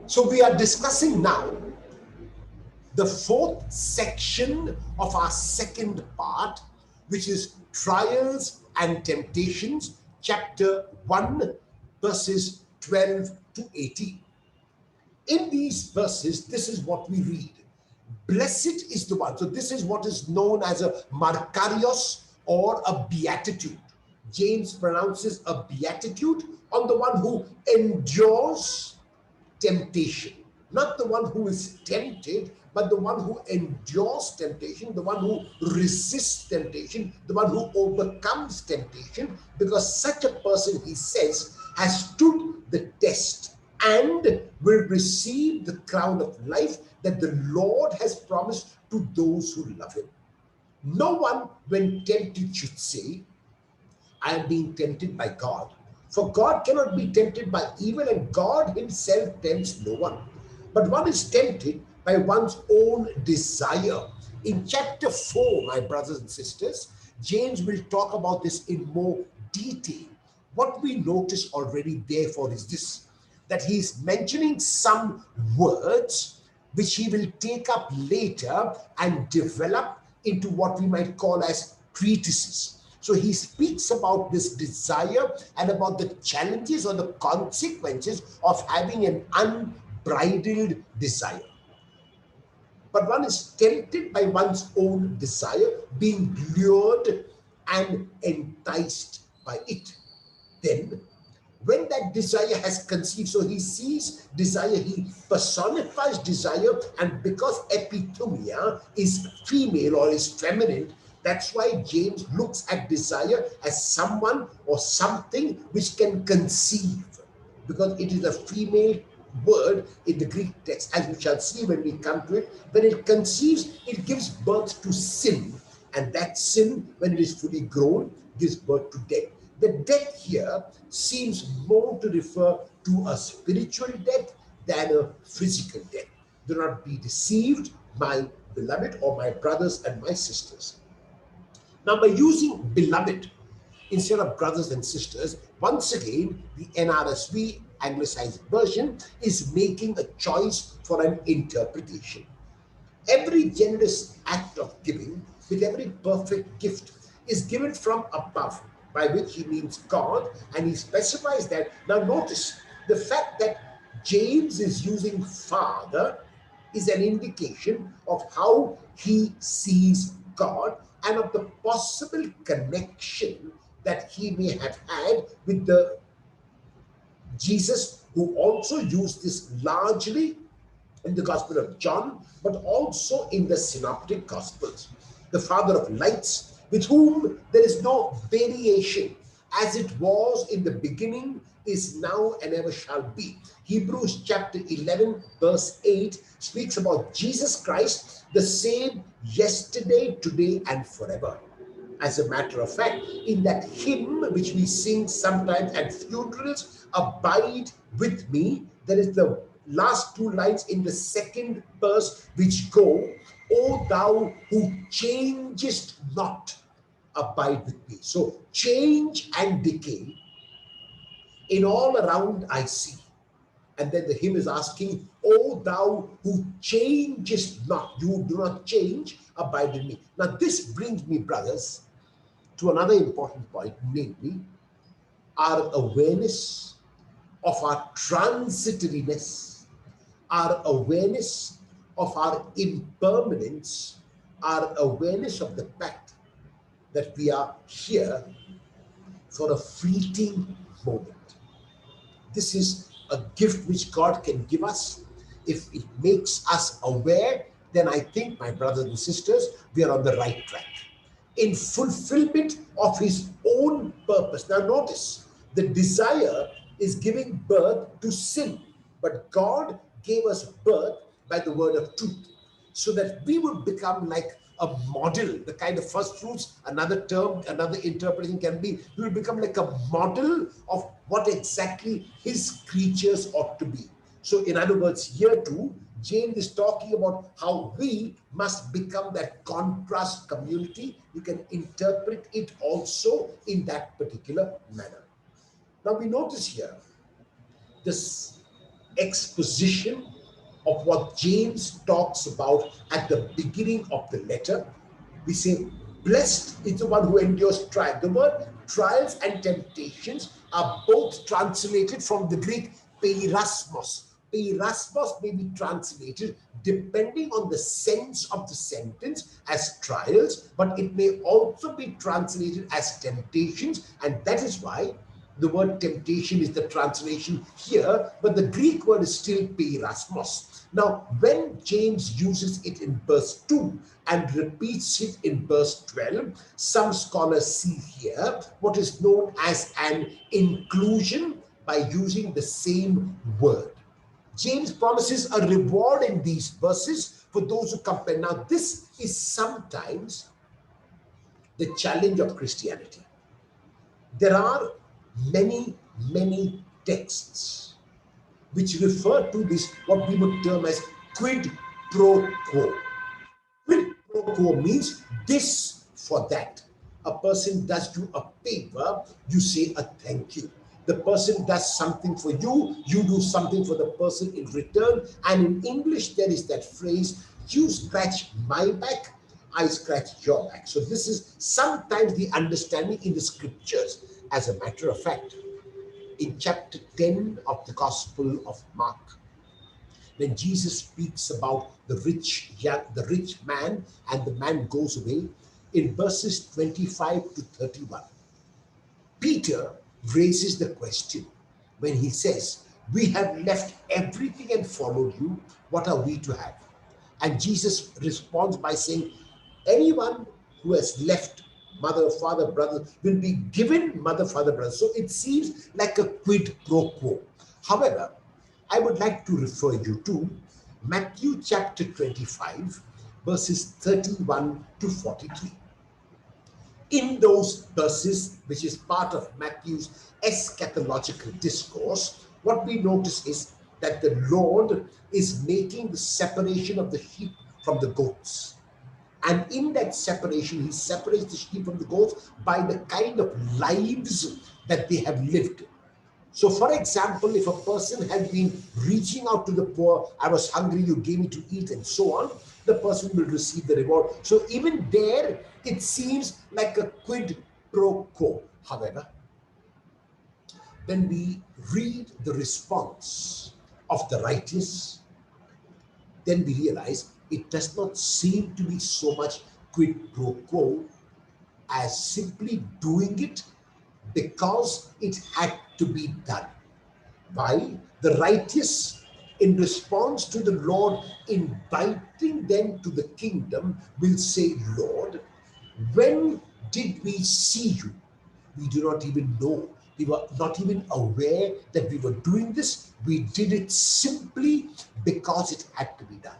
So we are discussing now the fourth section of our second part, which is Trials and Temptations, chapter 1, verses 12 to 18. In these verses, this is what we read. Blessed is the one. So this is what is known as a Markarios or a beatitude. James pronounces a beatitude on the one who endures temptation. Not the one who is tempted, but the one who endures temptation, the one who resists temptation, the one who overcomes temptation, because such a person, he says, has stood the test and will receive the crown of life that the Lord has promised to those who love him. No one, when tempted, should say, I am being tempted by God. For God cannot be tempted by evil, and God himself tempts no one. But one is tempted by one's own desire. In chapter 4, my brothers and sisters, James will talk about this in more detail. What we notice already, therefore, is this, that he is mentioning some words which he will take up later and develop into what we might call as treatises. So he speaks about this desire and about the challenges or the consequences of having an unbridled desire. But one is tempted by one's own desire, being lured and enticed by it. Then, when that desire has conceived, so he sees desire, he personifies desire, and because epithumia is female or is feminine, that's why James looks at desire as someone or something which can conceive, because it is a female word in the Greek text, as we shall see when we come to it. When it conceives, it gives birth to sin, and that sin, when it is fully grown, gives birth to death. The death here seems more to refer to a spiritual death than a physical death. Do not be deceived, my beloved, or my brothers and my sisters. Now, by using beloved instead of brothers and sisters, once again, the NRSV anglicized version is making a choice for an interpretation. Every generous act of giving, with every perfect gift, is given from above, by which he means God, and he specifies that. Now, notice the fact that James is using Father is an indication of how he sees God and of the possible connection that he may have had with the Jesus, who also used this largely in the Gospel of John, but also in the Synoptic Gospels. The Father of lights, with whom there is no variation, as it was in the beginning, is now, and ever shall be. Hebrews chapter 11, verse 8 speaks about Jesus Christ, the same yesterday, today, and forever. As a matter of fact, in that hymn which we sing sometimes at funerals, Abide with Me, there is the last two lines in the second verse which go, O thou who changest not, abide with me. So change and decay in all around I see. And then the hymn is asking, O thou who changest not, you do not change, abide in me. Now this brings me, brothers, to another important point, namely our awareness of our transitoriness, our awareness of our impermanence, our awareness of the fact that we are here for a fleeting moment. This is a gift which God can give us. If it makes us aware, then I think, my brothers and sisters, we are on the right track. In fulfillment of his own purpose. Now, notice the desire is giving birth to sin, but God gave us birth by the word of truth, so that we would become like a model, the kind of first fruits. Another term, another interpretation can be, we will become like a model of what exactly his creatures ought to be. So, in other words, here too, James is talking about how we must become that contrast community. You can interpret it also in that particular manner. Now, we notice here this exposition of what James talks about at the beginning of the letter. We say, blessed is the one who endures trial. The word trials and temptations are both translated from the Greek peirasmos. Peirasmos may be translated depending on the sense of the sentence as trials, but it may also be translated as temptations, and that is why the word temptation is the translation here, but the Greek word is still peirasmos. Now, when James uses it in verse 2 and repeats it in verse 12, some scholars see here what is known as an inclusion by using the same word. James promises a reward in these verses for those who compare. Now, this is sometimes the challenge of Christianity. There are many texts which refer to this, what we would term as quid pro quo. Quid pro quo means this for that. A person does you a favor, you say a thank you. The person does something for you, you do something for the person in return. And in English, there is that phrase, you scratch my back, I scratch your back. So this is sometimes the understanding in the scriptures. As a matter of fact, in chapter 10 of the Gospel of Mark, when Jesus speaks about the rich man and the man goes away, in verses 25 to 31, Peter raises the question when he says, we have left everything and followed you, what are we to have? And Jesus responds by saying, anyone who has left mother, father, brother will be given mother, father, brother. So it seems like a quid pro quo. However, I would like to refer you to Matthew chapter 25, verses 31 to 43. In those verses, which is part of Matthew's eschatological discourse, what we notice is that the Lord is making the separation of the sheep from the goats. And in that separation, he separates the sheep from the goats by the kind of lives that they have lived. So, for example, if a person had been reaching out to the poor, I was hungry, you gave me to eat, and so on, the person will receive the reward. So, even there, it seems like a quid pro quo. However, when we read the response of the righteous, then we realize it does not seem to be so much quid pro quo as simply doing it because it had to be done. While the righteous, in response to the Lord inviting them to the kingdom, will say, Lord, when did we see you? We do not even know. We were not even aware that we were doing this. We did it simply because it had to be done.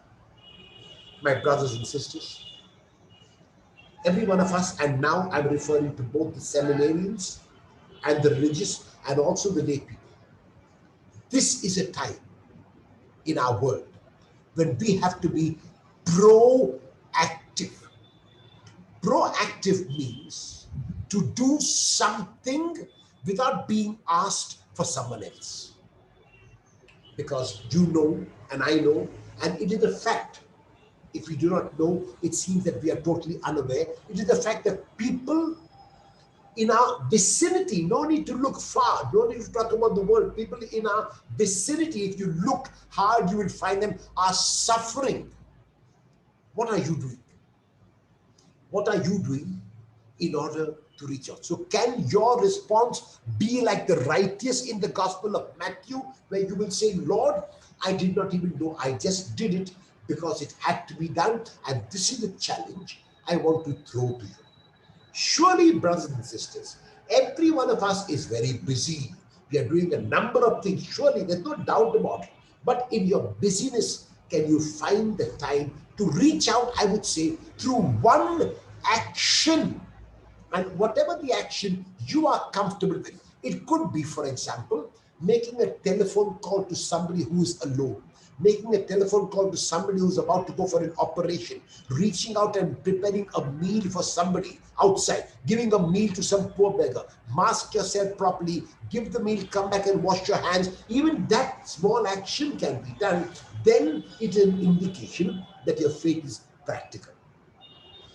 My brothers and sisters, every one of us, and now I'm referring to both the seminarians and the religious and also the lay people, this is a time in our world when we have to be proactive. Proactive means to do something without being asked for someone else. Because you know, and I know, and it is a fact. If we do not know, it seems that we are totally unaware. It is the fact that people in our vicinity, no need to look far, no need to talk about the world. People in our vicinity, if you look hard, you will find them are suffering. What are you doing? What are you doing in order to reach out? So can your response be like the righteous in the Gospel of Matthew, where you will say, Lord, I did not even know, I just did it because it had to be done, and this is the challenge I want to throw to you. Surely, brothers and sisters, every one of us is very busy. We are doing a number of things. Surely, there's no doubt about it. But in your busyness, can you find the time to reach out, I would say, through one action? And whatever the action you are comfortable with, it could be, for example, making a telephone call to somebody who is alone. making a telephone call to somebody who's about to go for an operation, reaching out and preparing a meal for somebody outside, giving a meal to some poor beggar. Mask yourself properly, give the meal, come back and wash your hands. Even that small action can be done. Then it is an indication that your faith is practical.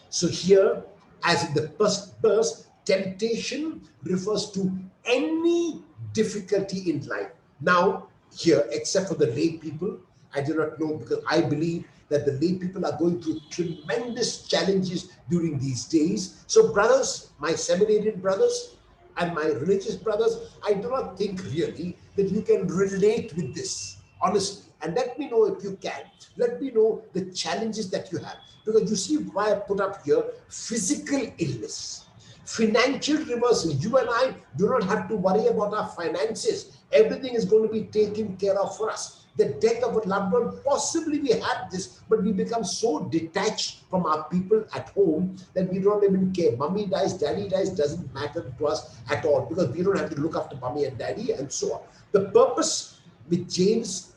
So here, as in the first verse, temptation refers to any difficulty in life. Now, here, except for the lay people, I do not know, because I believe that the lay people are going through tremendous challenges during these days. So, brothers, my seminarian brothers and my religious brothers, I do not think really that you can relate with this, honestly. And let me know if you can. Let me know the challenges that you have. Because you see why I put up here physical illness, financial reversal. You and I do not have to worry about our finances. Everything is going to be taken care of for us. The death of a loved one, possibly we had this, but we become so detached from our people at home that we don't even care. Mummy dies, daddy dies, doesn't matter to us at all, because we don't have to look after mommy and daddy and so on. The purpose which James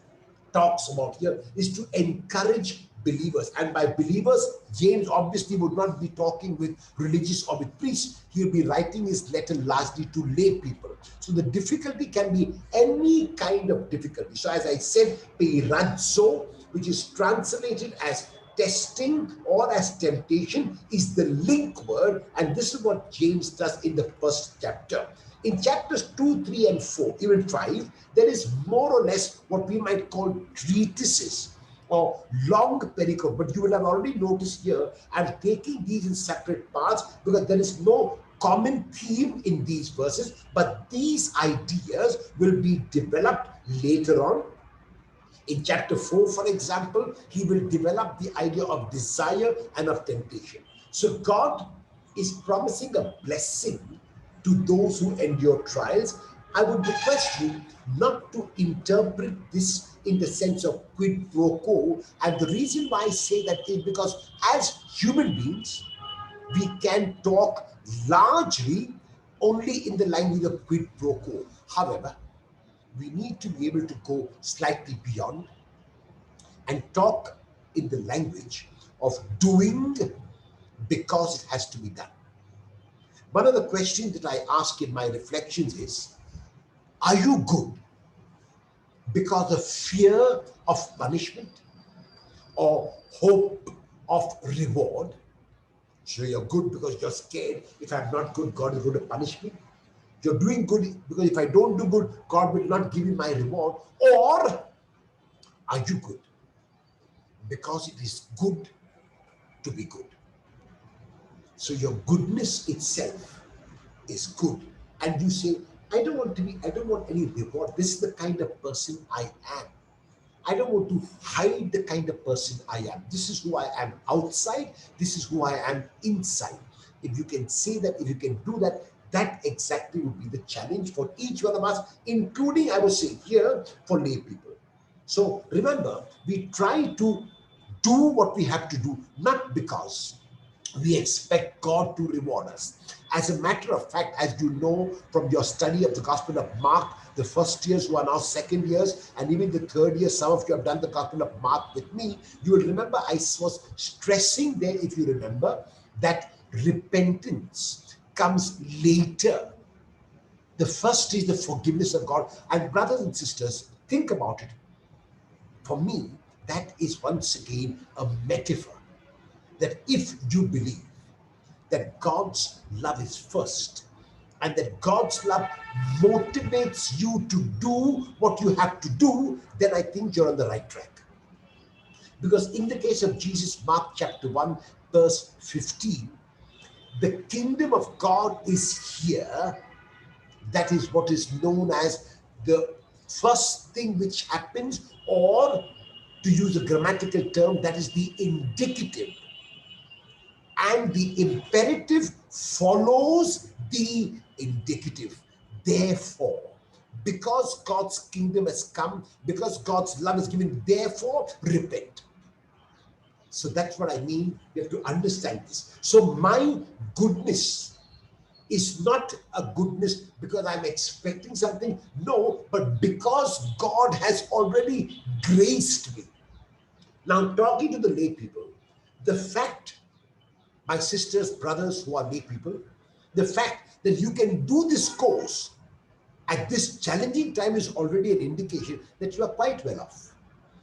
talks about here is to encourage believers. And by believers, James obviously would not be talking with religious or with priests. He will be writing his letter largely to lay people. So the difficulty can be any kind of difficulty. So as I said, peirazo, which is translated as testing or as temptation, is the link word, and this is what James does in the first chapter. In chapters 2, 3, and 4, even 5, there is more or less what we might call treatises or long pericope. But you will have already noticed here, I'm taking these in separate parts because there is no common theme in these verses, but these ideas will be developed later on. In chapter 4, for example, he will develop the idea of desire and of temptation. So God is promising a blessing to those who endure trials. I would request you not to interpret this in the sense of quid pro quo. And the reason why I say that is because as human beings, we can talk largely only in the language of quid pro quo. However, we need to be able to go slightly beyond and talk in the language of doing because it has to be done. One of the questions that I ask in my reflections is, are you good because of fear of punishment or hope of reward? So you're good because you're scared. If I'm not good, God is going to punish me. You're doing good because if I don't do good, God will not give me my reward. Or are you good because it is good to be good? So your goodness itself is good. And you say, I don't want any reward. This is the kind of person I am. I don't want to hide the kind of person I am. This is who I am outside. This is who I am inside. If you can say that, if you can do that, that exactly would be the challenge for each one of us, including, I would say, here for lay people. So remember, we try to do what we have to do, not because we expect God to reward us. As a matter of fact, as you know from your study of the Gospel of Mark, the first years who are now second years, and even the third year, some of you have done the Gospel of Mark with me, you will remember I was stressing there, if you remember, that repentance comes later. The first is the forgiveness of God. And brothers and sisters, think about it. For me, that is once again a metaphor that if you believe that God's love is first and that God's love motivates you to do what you have to do, then I think you're on the right track. Because in the case of Jesus, Mark chapter 1, verse 15, the kingdom of God is here. That is what is known as the first thing which happens, or to use a grammatical term, that is the indicative. And the imperative follows the indicative. Therefore, because God's kingdom has come, because God's love is given, therefore repent. So that's what I mean. You have to understand this. So my goodness is not a goodness because I'm expecting something. No, but because God has already graced me. Now, talking to the lay people, the fact, my sisters, brothers who are lay people, the fact that you can do this course at this challenging time is already an indication that you are quite well off.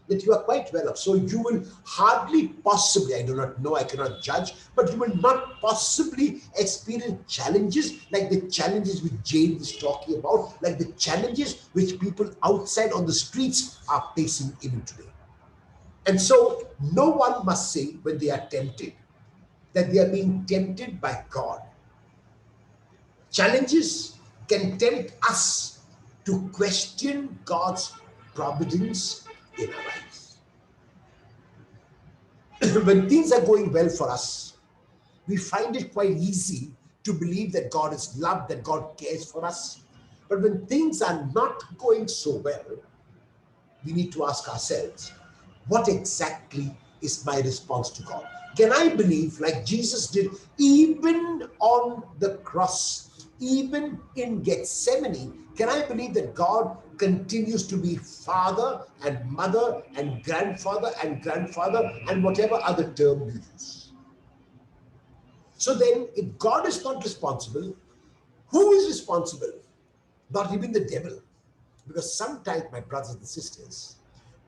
That you are quite well off. So you will hardly possibly, I do not know, I cannot judge, but you will not possibly experience challenges like the challenges which James is talking about, like the challenges which people outside on the streets are facing even today. And so no one must say when they are tempted that they are being tempted by God. Challenges can tempt us to question God's providence in our lives. When things are going well for us, we find it quite easy to believe that God is love, that God cares for us. But when things are not going so well, we need to ask ourselves, what exactly is my response to God? Can I believe like Jesus did even on the cross, even in Gethsemane? Can I believe that God continues to be father and mother and grandfather and whatever other term you use? So then, if God is not responsible, who is responsible? Not even the devil. Because sometimes, my brothers and sisters,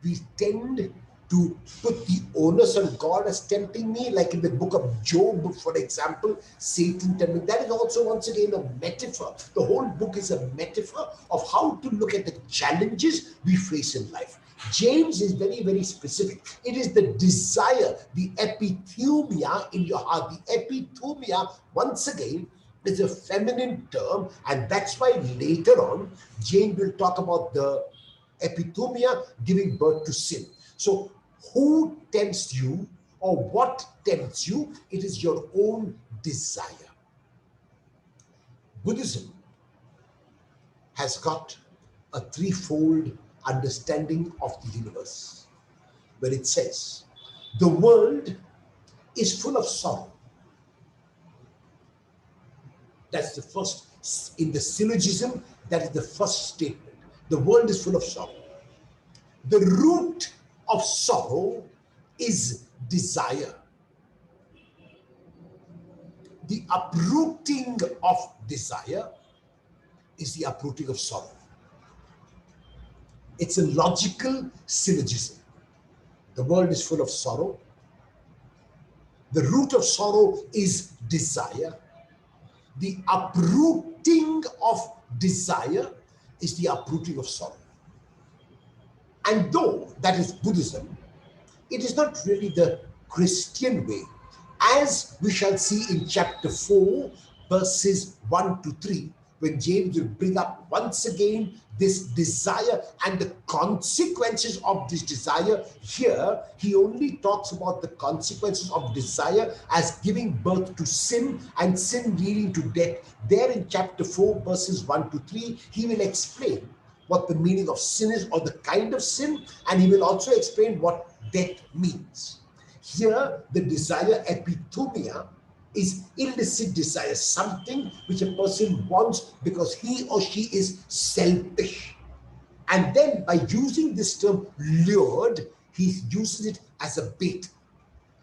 we tend to put the onus on God as tempting me, like in the book of Job, for example, Satan tempting. That is also, once again, a metaphor. The whole book is a metaphor of how to look at the challenges we face in life. James is very, very specific. It is the desire, the epithumia in your heart. The epithumia, once again, is a feminine term, and that's why later on, James will talk about the epithumia giving birth to sin. So, who tempts you or what tempts you? It is your own desire. Buddhism has got a threefold understanding of the universe, where it says the world is full of sorrow. That's the first, in the syllogism, that is the first statement. The world is full of sorrow. The root of sorrow is desire. The uprooting of desire is the uprooting of sorrow. It's a logical syllogism. The world is full of sorrow. The root of sorrow is desire. The uprooting of desire is the uprooting of sorrow. And though that is Buddhism, it is not really the Christian way. As we shall see in chapter 4, verses 1 to 3, when James will bring up once again this desire and the consequences of this desire. Here, he only talks about the consequences of desire as giving birth to sin and sin leading to death. There in chapter 4, verses 1 to 3, he will explain what the meaning of sin is or the kind of sin, and he will also explain what death means. Here, the desire epithumia is illicit desire, something which a person wants because he or she is selfish. And then by using this term lured, he uses it as a bait.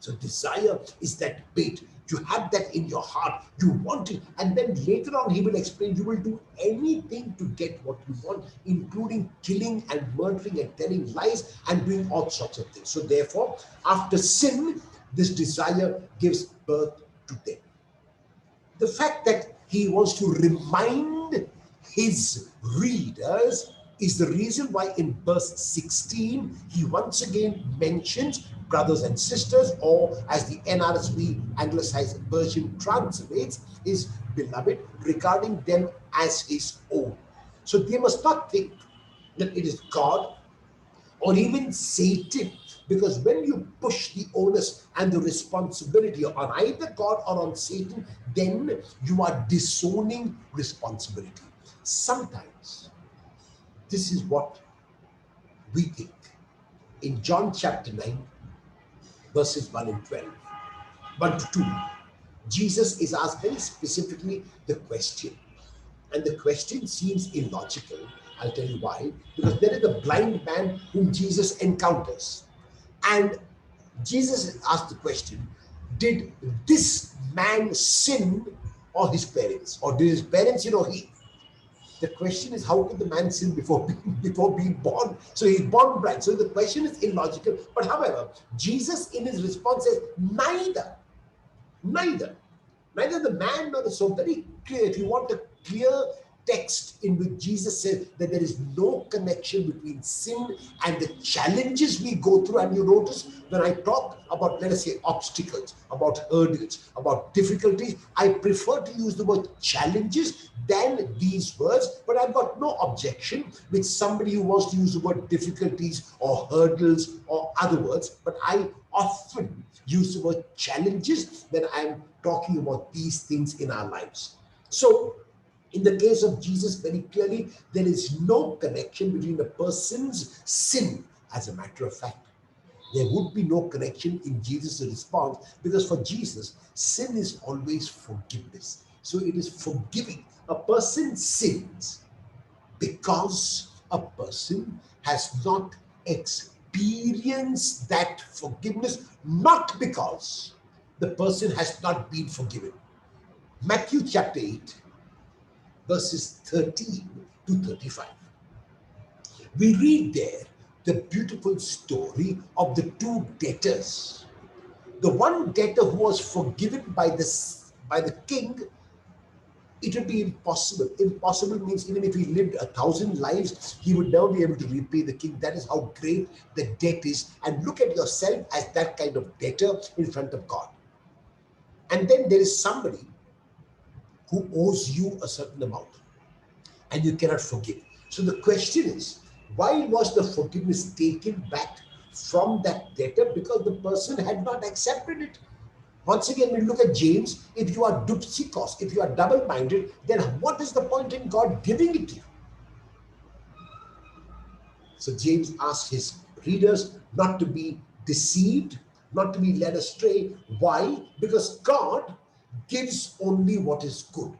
So desire is that bait. You have that in your heart, you want it, and then later on he will explain you will do anything to get what you want, including killing and murdering and telling lies and doing all sorts of things. So therefore, after sin, this desire gives birth to death. The fact that he wants to remind his readers is the reason why in verse 16 he once again mentions brothers and sisters, or as the NRSV anglicized version translates, is beloved, regarding them as his own. So they must not think that it is God or even Satan, because when you push the onus and the responsibility on either God or on Satan, then you are disowning responsibility. Sometimes this is what we think. In John chapter 9, verses 1 and 12, 1 to 2, Jesus is asked very specifically the question. And the question seems illogical. I'll tell you why. Because there is a blind man whom Jesus encounters. And Jesus asked the question, did this man sin or his parents? Or did his parents sin or he? The question is, how could the man sin before being born? So he's born blind. So the question is illogical. But however, Jesus in his response says, neither. Neither. Neither the man nor the soul. Very clear. If you want a clear text in which Jesus says that there is no connection between sin and the challenges we go through. And you notice when I talk about, let us say, obstacles, about hurdles, about difficulties, I prefer to use the word challenges than these words. But I've got no objection with somebody who wants to use the word difficulties or hurdles or other words. But I often use the word challenges when I'm talking about these things in our lives. So, in the case of Jesus, very clearly, there is no connection between a person's sin. As a matter of fact, there would be no connection in Jesus' response, because for Jesus, sin is always forgiveness. So it is forgiving. A person sins because a person has not experienced that forgiveness, not because the person has not been forgiven. Matthew chapter 8, verses 13 to 35. We read there the beautiful story of the two debtors. The one debtor who was forgiven by the king, it would be impossible. Impossible means even if he lived 1,000 lives, he would never be able to repay the king. That is how great the debt is. And look at yourself as that kind of debtor in front of God. And then there is somebody who owes you a certain amount and you cannot forgive. So the question is, why was the forgiveness taken back from that debtor? Because the person had not accepted it. Once again, we look at James. If you are dupsikos, if you are double-minded, then what is the point in God giving it to you? So James asks his readers not to be deceived, not to be led astray. Why? Because God gives only what is good.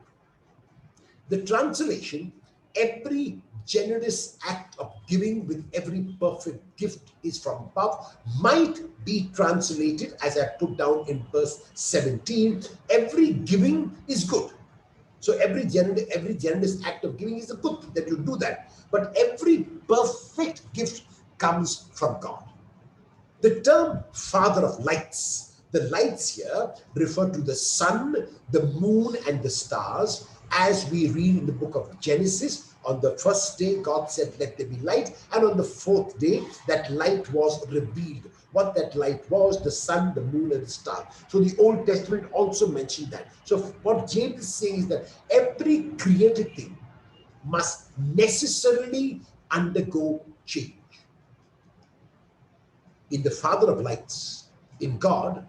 The translation, every generous act of giving with every perfect gift is from above, might be translated as I put down in verse 17, every giving is good. So every generous act of giving is a good thing that you do that. But every perfect gift comes from God. The term father of lights, the lights here refer to the sun, the moon, and the stars. As we read in the book of Genesis, on the first day, God said, let there be light. And on the fourth day, that light was revealed. What that light was, the sun, the moon, and the stars. So the Old Testament also mentioned that. So what James is saying is that every created thing must necessarily undergo change. In the Father of lights, in God,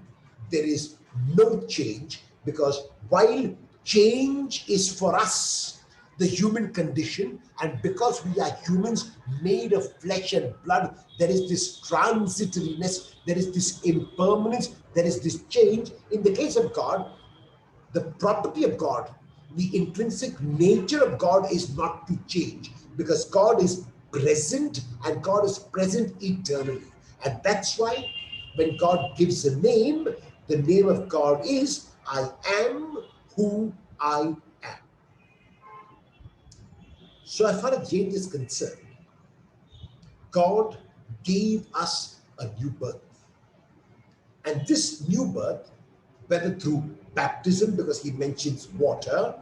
there is no change, because while change is for us the human condition, and because we are humans made of flesh and blood, there is this transitoriness, there is this impermanence, there is this change. In the case of God, the property of God, the intrinsic nature of God is not to change, because God is present and God is present eternally. And that's why when God gives a name, the name of God is I am who I am. So as far as James is concerned, God gave us a new birth. And this new birth, whether through baptism, because he mentions water,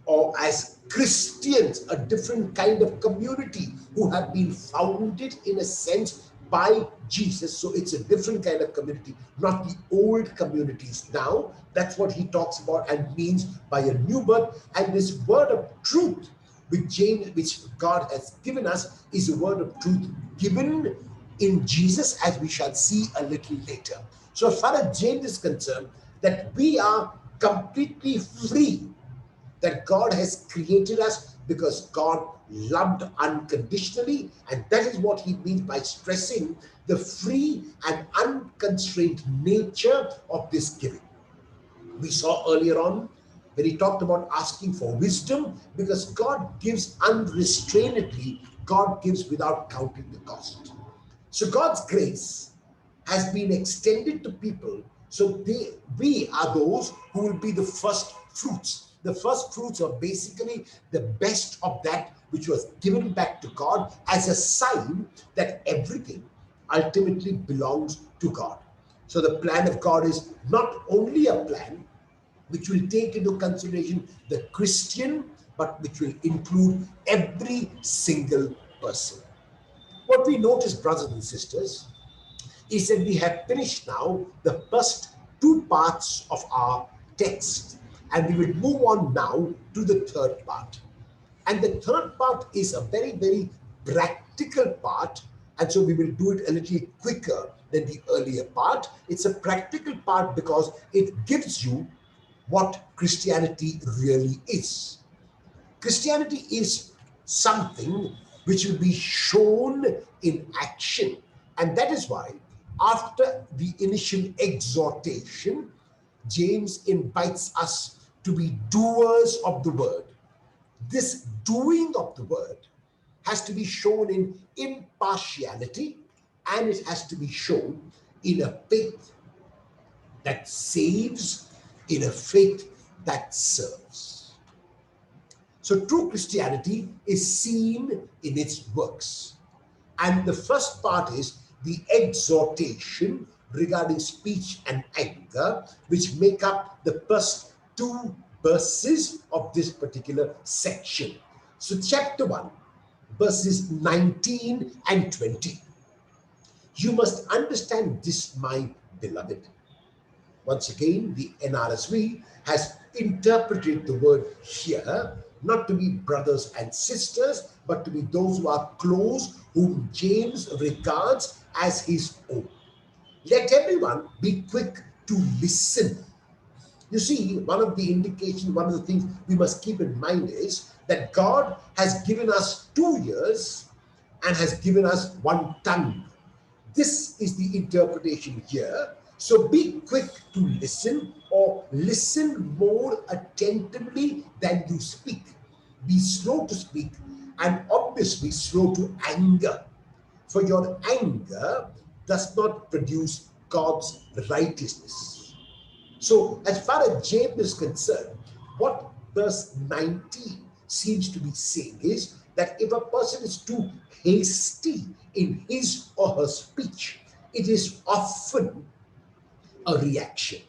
or as Christians, a different kind of community who have been founded in a sense by Jesus. So it's a different kind of community, not the old communities now. That's what he talks about and means by a new birth. And this word of truth, which God has given us, is a word of truth given in Jesus, as we shall see a little later. So as far as James is concerned, that we are completely free, that God has created us because God loved unconditionally, and that is what he means by stressing the free and unconstrained nature of this giving. We saw earlier on when he talked about asking for wisdom, because God gives unrestrainedly, God gives without counting the cost. So God's grace has been extended to people, so we are those who will be the first fruits. The first fruits are basically the best of that which was given back to God as a sign that everything ultimately belongs to God. So the plan of God is not only a plan which will take into consideration the Christian, but which will include every single person. What we notice, brothers and sisters, is that we have finished now the first two parts of our text, and we will move on now to the third part. And the third part is a very, very practical part, and so we will do it a little quicker than the earlier part. It's a practical part because it gives you what Christianity really is. Christianity is something which will be shown in action. And that is why, after the initial exhortation, James invites us to be doers of the word. This doing of the word has to be shown in impartiality, and it has to be shown in a faith that saves, in a faith that serves. So true Christianity is seen in its works. And the first part is the exhortation regarding speech and anger, which make up the first two verses of this particular section. So chapter 1, verses 19 and 20. You must understand this, my beloved. Once again, the NRSV has interpreted the word here not to be brothers and sisters, but to be those who are close, whom James regards as his own. Let everyone be quick to listen. You see, one of the indications, one of the things we must keep in mind is that God has given us 2 ears and has given us one tongue. This is the interpretation here. So be quick to listen, or listen more attentively than you speak. Be slow to speak, and obviously slow to anger. For your anger does not produce God's righteousness. So, as far as James is concerned, what verse 19 seems to be saying is that if a person is too hasty in his or her speech, it is often a reaction.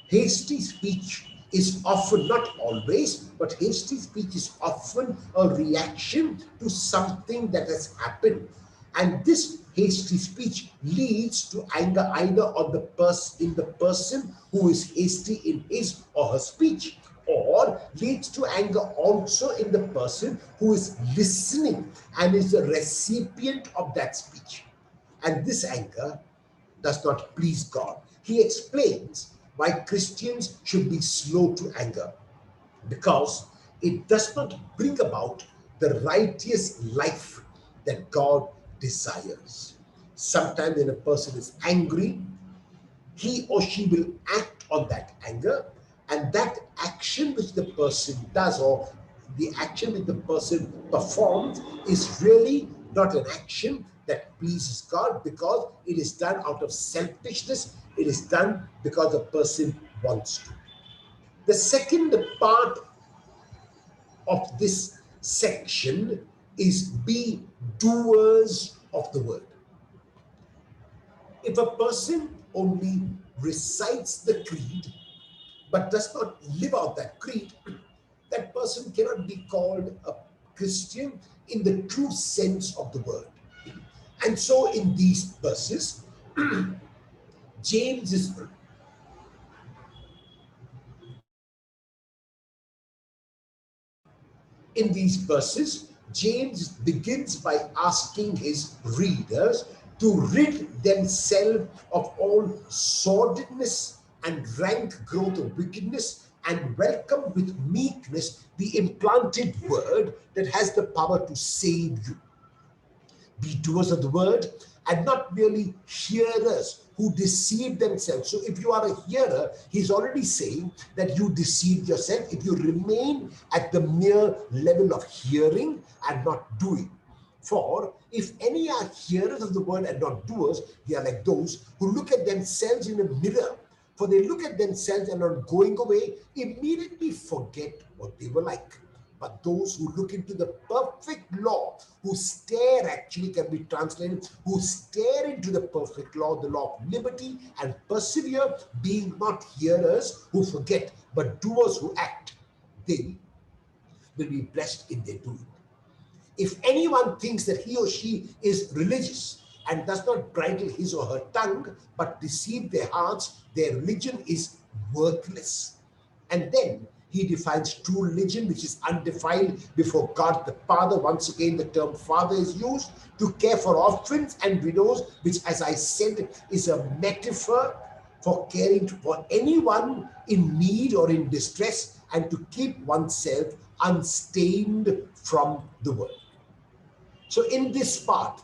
Hasty speech is often, not always, but hasty speech is often a reaction to something that has happened. And this hasty speech leads to anger either on the in the person who is hasty in his or her speech, or leads to anger also in the person who is listening and is the recipient of that speech. And this anger does not please God. He explains why Christians should be slow to anger, because it does not bring about the righteous life that God desires. Sometimes when a person is angry, he or she will act on that anger, and that action which the person does, or the action which the person performs, is really not an action that pleases God, because it is done out of selfishness. It is done because the person wants to. The second part of this section is be doers of the word. If a person only recites the creed but does not live out that creed, that person cannot be called a Christian in the true sense of the word. And so in these verses, James is in these verses, James begins by asking his readers to rid themselves of all sordidness and rank growth of wickedness, and welcome with meekness the implanted word that has the power to save you. Be doers of the word and not merely hearers who deceive themselves. So if you are a hearer, he's already saying that you deceive yourself if you remain at the mere level of hearing and not doing. For if any are hearers of the word and not doers, they are like those who look at themselves in a mirror. For they look at themselves and on going away, immediately forget what they were like. But those who look into the perfect law, who stare, actually can be translated, who stare into the perfect law, the law of liberty, and persevere, being not hearers who forget, but doers who act, they will be blessed in their doing. If anyone thinks that he or she is religious and does not bridle his or her tongue, but deceive their hearts, their religion is worthless. And then he defines true religion, which is undefiled before God the Father. Once again, the term Father is used to care for orphans and widows, which, as I said, is a metaphor for caring for anyone in need or in distress, and to keep oneself unstained from the world. So in this part,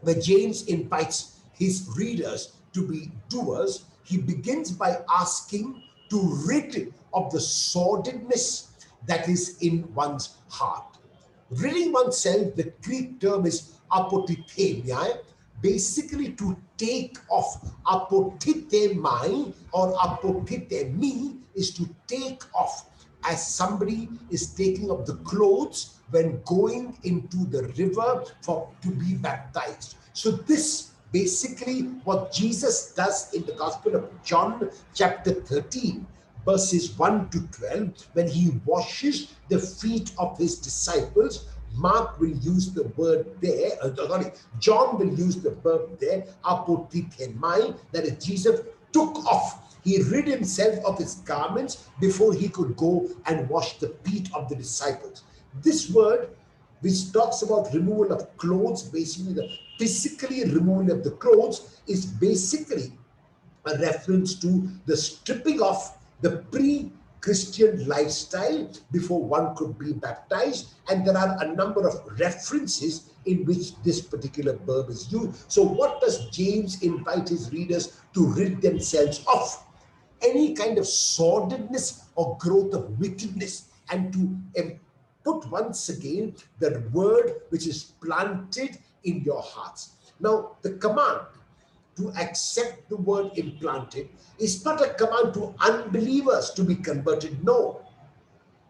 where James invites his readers to be doers, he begins by asking to rid of the sordidness that is in one's heart. Ridding oneself, the Greek term is apotithemia, basically to take off. Apotithemai or apotithemi is to take off, as somebody is taking off the clothes when going into the river to be baptized. So this basically what Jesus does in the Gospel of John chapter 13 verses 1 to 12, when he washes the feet of his disciples. Mark will use the word there, John will use the verb there, apotithemai, that is, Jesus took off. He rid himself of his garments before he could go and wash the feet of the disciples. This word, which talks about removal of clothes, basically the physically removal of the clothes, is basically a reference to the stripping off the pre-Christian lifestyle before one could be baptized. And there are a number of references in which this particular verb is used. So what does James invite his readers to rid themselves of? Any kind of sordidness or growth of wickedness, and to put once again the word which is planted in your hearts. Now, the command to accept the word implanted is not a command to unbelievers to be converted. No,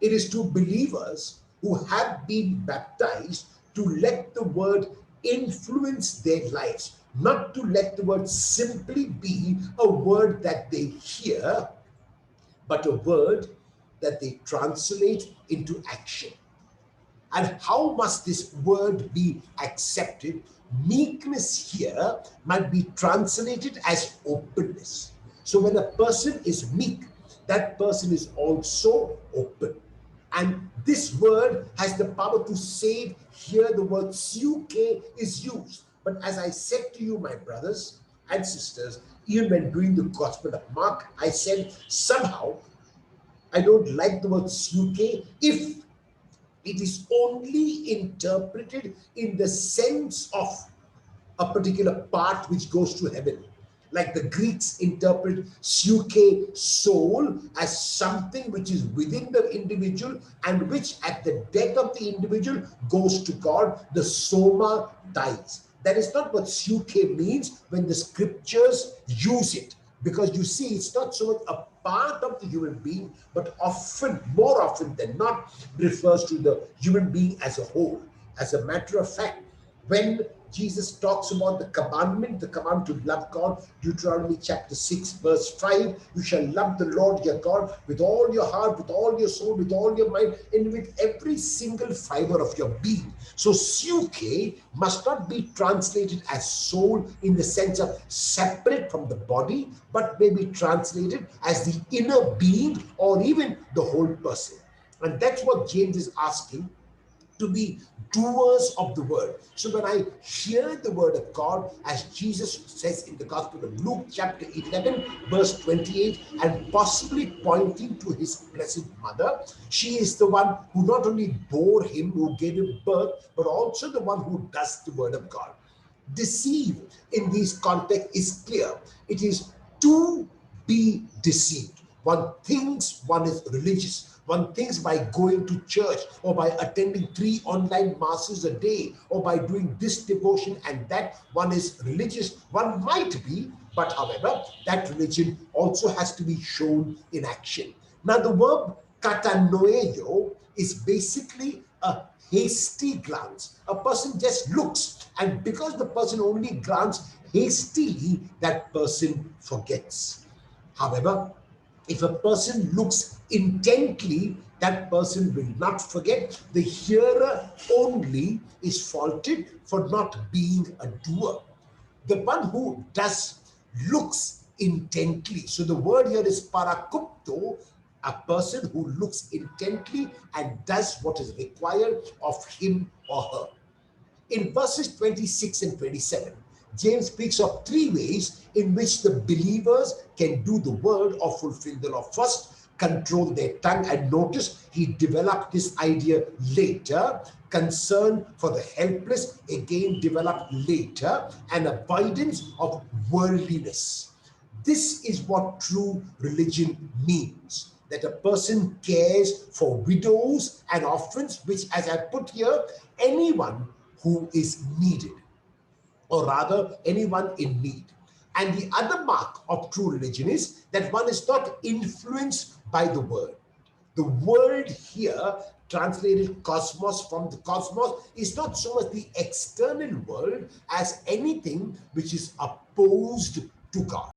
it is to believers who have been baptized to let the word influence their lives, not to let the word simply be a word that they hear, but a word that they translate into action. And how must this word be accepted? Meekness here might be translated as openness. So when a person is meek, that person is also open. And this word has the power to save. Here the word suke is used. But as I said to you, my brothers and sisters, even when doing the Gospel of Mark, I said somehow I don't like the word suke if it is only interpreted in the sense of a particular part which goes to heaven. Like the Greeks interpret suke, soul, as something which is within the individual and which at the death of the individual goes to God. The soma dies. That is not what suke means when the scriptures use it. Because you see, it's not so much a part of the human being, but often, more often than not, refers to the human being as a whole. As a matter of fact, when Jesus talks about the command to love God, Deuteronomy chapter 6, verse 5, you shall love the Lord your God with all your heart, with all your soul, with all your mind, and with every single fiber of your being. So suke must not be translated as soul in the sense of separate from the body, but may be translated as the inner being or even the whole person. And that's what James is asking, to be doers of the word. So when I hear the word of God, as Jesus says in the Gospel of Luke chapter 11 verse 28, and possibly pointing to his blessed mother, she is the one who not only bore him, who gave him birth, but also the one who does the word of God. Deceive in these contexts is clear. It is to be deceived. One thinks one is religious. One thinks by going to church or by attending 3 online masses a day or by doing this devotion and that, one is religious. One might be, but however, that religion also has to be shown in action. Now, the verb katanoeo is basically a hasty glance. A person just looks, and because the person only glances hastily, that person forgets. However, if a person looks intently, that person will not forget. The hearer only is faulted for not being a doer. The one who does looks intently. So the word here is parakupto, a person who looks intently and does what is required of him or her. In verses 26 and 27, James speaks of 3 ways in which the believers can do the word or fulfill the law. First, control their tongue, and notice he developed this idea later. Concern for the helpless, again developed later, and avoidance of worldliness. This is what true religion means, that a person cares for widows and orphans, which, as I put here, anyone who is needed, or rather, anyone in need. And the other mark of true religion is that one is not influenced by the world. The world here, translated cosmos from the cosmos, is not so much the external world as anything which is opposed to God.